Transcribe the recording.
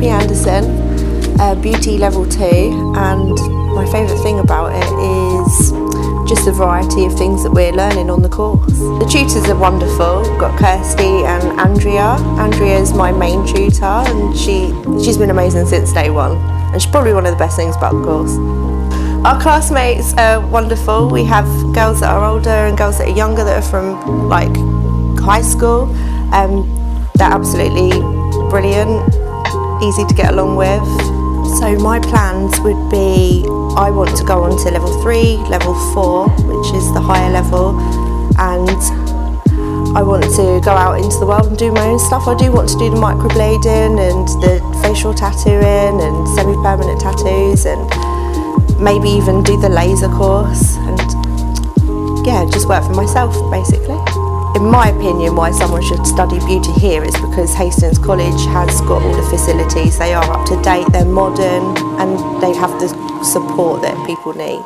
Happy Anderson, Beauty Level 2, and my favourite thing about it is just the variety of things that we're learning on the course. The tutors are wonderful. We've got Kirsty and Andrea. Andrea is my main tutor, and she's been amazing since day one, and she's probably one of the best things about the course. Our classmates are wonderful. We have girls that are older and girls that are younger that are from like high school. They're absolutely brilliant, easy to get along with. So my plans would be, I want to go on to level 3, level 4, which is the higher level, and I want to go out into the world and do my own stuff. I do want to do the microblading and the facial tattooing and semi-permanent tattoos, and maybe even do the laser course, and yeah, just work for myself basically. In my opinion, why someone should study beauty here is because Hastings College has got all the facilities. They are up to date, they're modern, and they have the support that people need.